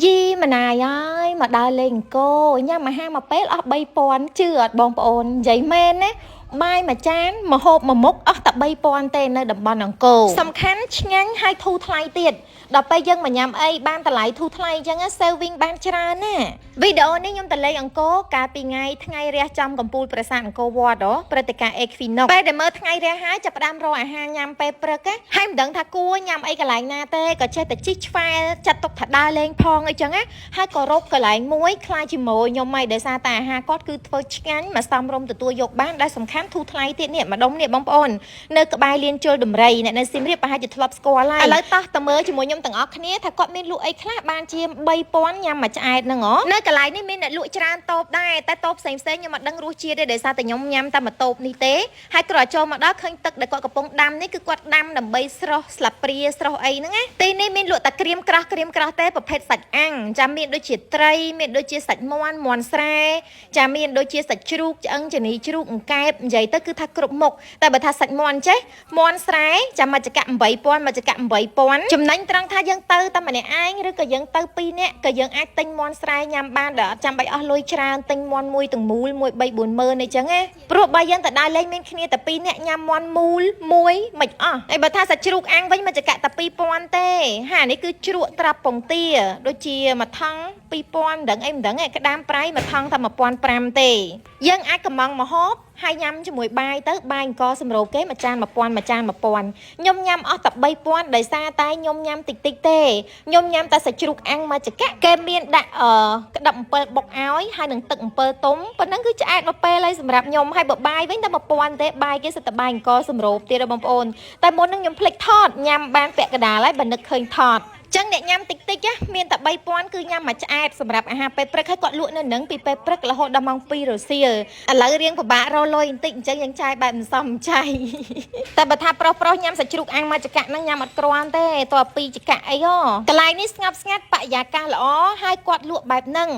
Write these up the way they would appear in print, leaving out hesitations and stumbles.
យីម្នាយហើយមកដើរលេងអង្គរញ៉ាំអាហារមួយពេលអស់3000ជឿអត់បងប្អូននិយាយមែនណាបាយមួយចានម្ហូបមួយមុខអស់តែ3000ទេនៅតំបន់អង្គរសំខាន់ឆ្ងាញ់ហើយធូរថ្លៃទៀតដល់ពេលយើងមកញ៉ាំអីបានតម្លៃធូរថ្លៃអញ្ចឹង saving បានច្រើនណាវីដេអូនេះខ្ញុំទៅលេងអង្គរកាលពីថ្ងៃរះចំកំពូលប្រាសាទអង្គរវត្តព្រឹត្តិការណ៍ Equinox ពេលដែលមើលថ្ងៃរះហើយចាប់ផ្ដើមរកអាហារញ៉ាំពេលព្រឹកហើយមិនដឹងថាគួរញ៉ាំអីកន្លែងណាទេក៏ចេះតែជីកឆ្វែលចាត់ទុកថាដើរលេងផងអីចឹងណាហើយក៏រកកន្លែងមួយខ្លាចជាមួយខ្ញុំហើយដោយសារតែអាហារគាត់គឺធ្វើឆ្ងាញ់មកសមរម្យទទួលយកបានដែលសំខាន់ធូរថ្លៃទៀតនេះម្ដុំនេះបងប្អូននៅក្បែរលានជលដំរីអ្នកនៅសៀមរាបប្រហែលជាធ្លាប់ស្គាល់ហើយឥឡូវតោះតើមើលជាមួយខ្ញុំទាំងអស់គ្នាថាគាត់មានលក់អីខ្លះបានជា3000ញ៉ាំមួយឆ្អែតហ្នឹងនៅកន្លែងនេះមានអ្នកលក់ច្រើនតូបដែរតែតូបផ្សេងខ្ញុំមិនដឹងរសជាតិទេដោយសារតែខ្ញុំញ៉ាំតែមួយតូបនេះទេហើយគ្រាន់ចូលមកដល់ឃើញទឹកដែលគាត់កំពុងដាំនេះគឺគាត់ដាំដើម្បីស្រស់ស្លាបព្រាស្រស់អីហ្នឹងណាទីនេះមានលក់តែក្រៀមក្រាស់ទេប្រភេទសាច់អាំងចាំមានដូចជាត្រីមានដូចជាសាច់មាន់ស្រែចាំមានដូចជាសាច់ជ្រូកឆ្អឹងចានីជ្រូកអង្កែបនិយាយទៅគឺថាគ្រប់មុខតែបើថាសាច់មាន់ចេះមាន់ស្រែចាំមួយចង្កាក់8000មួយចង្កាក់8000ចំណេញត្រង់ថាយើងទៅតែម្នាក់ឯងឬក៏យើងទៅ2នាក់ក៏យើងអាចទិញមាន់ស្រែញ៉ាំបានដែលអត់ចាំបាច់អស់លុយច្រើនទិញមាន់មួយទាំងមូល1 3 40000អីចឹងណាព្រោះបើយើងទៅដើរលេងមានគ្នាតែ2នាក់ញ៉ាំមាន់មូលមួយមិនអស់ហើយបើថាសាច់ជ្រូកអាំងវិញមួយចង្កាក់តែ2000ទេហានេះគឺជ្រក់ត្រាប់ពងទាដូចជាមួយថង់2000មិនដឹងអីក្តាមប្រៃមួយថង់តែ1500ទេយើងអាចកំងមហូបហើយញ៉ាំជាមួយបាយទៅបាយអង្គសម្រូបគេមួយចាន1000ខ្ញុំញ៉ាំអស់តែ3000ដោយសារតែខ្ញុំញ៉ាំតិចទេខ្ញុំញ៉ាំតែសាច់ជ្រូកអាំងមួយចង្កាក់គេមានដាក់ក្តាប់អំពិលបុកឲ្យហើយនឹងទឹកអំពិលទុំប៉ុណ្ណឹងគឺឆ្អែតមួយពេលហើយសម្រាប់ខ្ញុំហើយបើបាយវិញតែ1000ទេបាយគេសិតតែបាយអង្គសម្រូបទៀតបងប្អូនតែមុននឹងខ្ញុំភ្លេចថតញ៉ាំបានពាក់កណ្ដាលហើយបើនឹកឃើញថតចឹងអ្នកញ៉ាំតិចមានតែ3000គឺញ៉ាំមួយឆ្អែតសម្រាប់អាហារពេលព្រឹកហើយគាត់លក់នៅនឹងពីពេលព្រឹករហូតដល់ម៉ោង2រសៀលឥឡូវរៀងពិបាករកលុយបន្តិចអញ្ចឹងយើងចាយបែបមិនសមចៃតែបើថាប្រុសញ៉ាំសាច់ជ្រូកអាំងមួយចង្កាក់ហ្នឹងញ៉ាំអត់គ្រាន់ទេតើ2ចង្កាក់អីហ៎កន្លែងនេះស្ងប់ស្ងាត់បរិយាកាសល្អហើយគាត់លក់បែបហ្នឹង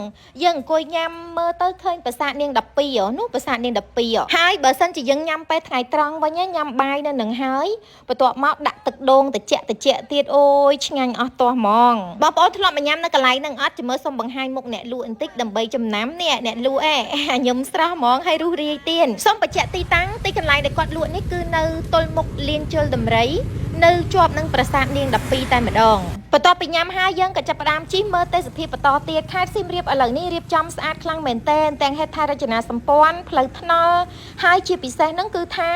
យើងអង្គុយញ៉ាំមើលទៅឃើញប្រាសាទនាង12នោះប្រាសាទនាង12ហើយបើសិនជាយើងញ៉ាំពេលថ្ងៃត្រង់វិញញ៉ាំបាយនៅនឹងហើយបន្ទាប់មកដាក់ទឹកដូងត្រជាក់ទៀតអូយឆ្ងាញ់អស់ទាស់ហ្មងបងប្អូនធ្លាប់មកញ៉ាំនៅកន្លែងហ្នឹងអត់ចាំមើលសុំបង្ហាញមុខអ្នកលក់បន្តិចដើម្បីចំណាំនេះអ្នកលក់ខ្ញុំស្រស់ហ្មងហើយរុះរាយទៀតសុំបញ្ជាក់ទីតាំងទីកន្លែងដែលគាត់លក់នេះគឺនៅទល់មុខលានជលដំរីនៅជាប់នឹងប្រាសាទនាង12តែម្ដងបន្ទាប់ពីញ៉ាំហើយយើងក៏ចាប់ផ្ដើមជិះមើលទេសភាពបន្តទៀតខេត្តសៀមរាបឥឡូវនេះរៀបចំស្អាតខ្លាំងមែនទែនទាំងហេដ្ឋារចនាសម្ព័ន្ធផ្លូវថ្នល់ហើយជាពិសេសហ្នឹងគឺថា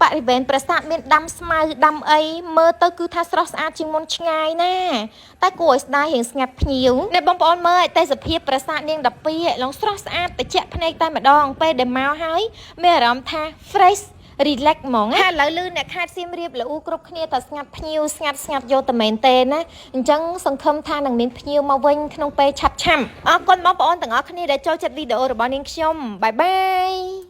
បរិវេណប្រាសាទមានដាំស្មៅដាំអីមើលទៅគឺថាស្រស់ស្អាតជាងមុនឆ្ងាយណាតែគួរឲ្យស្ដាយរៀងស្ងាត់ភ្ញៀវអ្នកបងប្អូនមើលទេសភាពប្រាសាទនាង12ឡងស្រស់ស្អាតត្រជាក់ភ្នែកតែម្ដងពេលដែលមកហើយមានអារម្មណ៍ថា fresh relax ហ្មងហើយឥឡូវលឺអ្នកខេត្តសៀមរាបល្អូគ្រប់គ្នាតែស្ងាត់ភ្ញៀវស្ងាត់យកតែមែនទេណាអញ្ចឹងសង្ឃឹមថានឹងមានភ្ញៀវមកវិញក្នុងពេលឆាប់អរគុណបងប្អូនទាំងអស់គ្នាដែលចូលចិត្តវីដេអូរបស់នាងខ្ញុំបាយបាយ